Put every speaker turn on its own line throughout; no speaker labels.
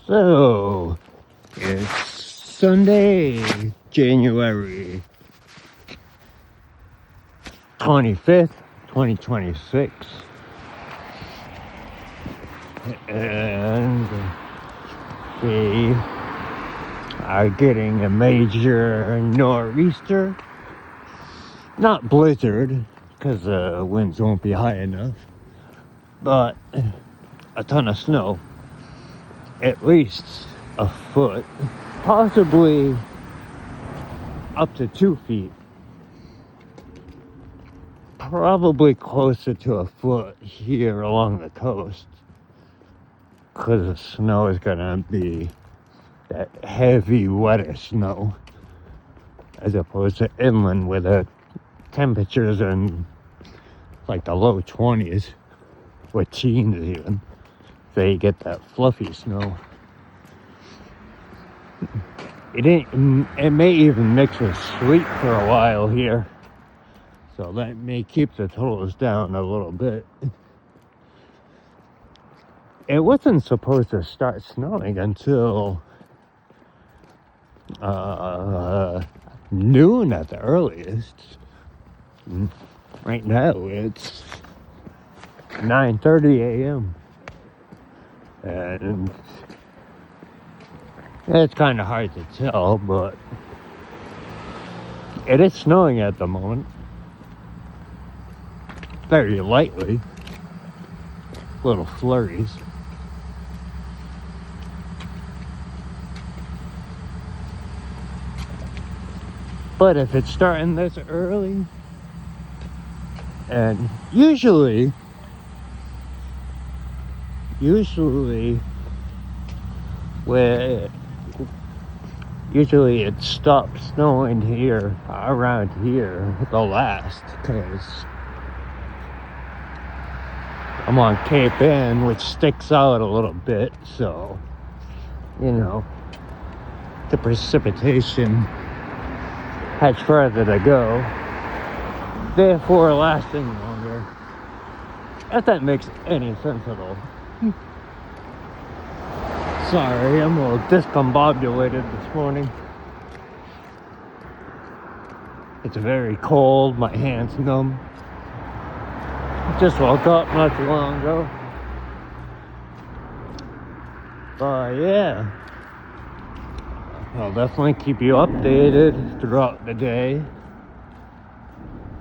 So, it's Sunday, January 25th, 2026. And we are getting a major nor'easter. Not blizzard, because the winds won't be high enough. But a ton of snow. At least a foot. Possibly up to 2 feet. Probably closer to a foot here along the coast. Because the snow is going to be that heavy, wetter snow. As opposed to inland where the temperatures are in like the low 20s. Or teens even. They get that fluffy snow. It may even mix with sleet for a while here. So that may keep the totals down a little bit. It wasn't supposed to start snowing until noon at the earliest. Right now it's 9:30 a.m. And it's kind of hard to tell, but it is snowing at the moment. Very lightly. Little flurries. But if it's starting this early, and usually it stops snowing here, around here, the last, because I'm on Cape Ann, which sticks out a little bit, so, you know, the precipitation has further to go, therefore lasting longer, if that makes any sense at all. Sorry, I'm a little discombobulated this morning. It's very cold, my hands numb. Just woke up not too long ago. But yeah, I'll definitely keep you updated throughout the day.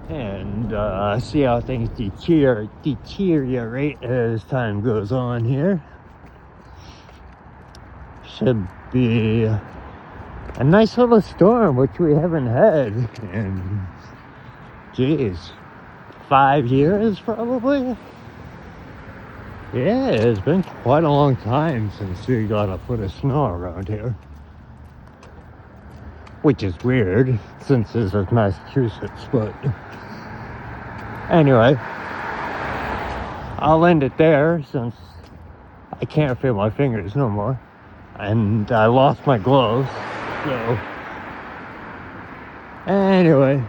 And see how things deteriorate as time goes on here. Should be a nice little storm, which we haven't had in, geez, 5 years probably. Yeah, it's been quite a long time since we got a foot of snow around here. Which is weird, since this is Massachusetts, but anyway, I'll end it there since I can't feel my fingers no more. And I lost my gloves, so anyway,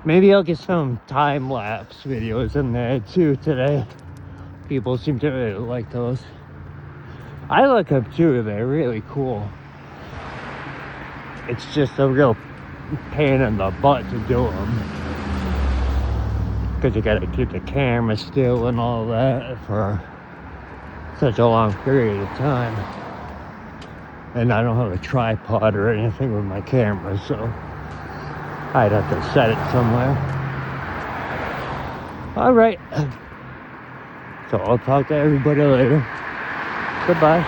maybe I'll get some time-lapse videos in there too today. People seem to really like those. I like them too, they're really cool. It's just a real pain in the butt to do them. Because you gotta keep the camera still and all that for such a long period of time. And I don't have a tripod or anything with my camera, so I'd have to set it somewhere. Alright. So I'll talk to everybody later. Goodbye.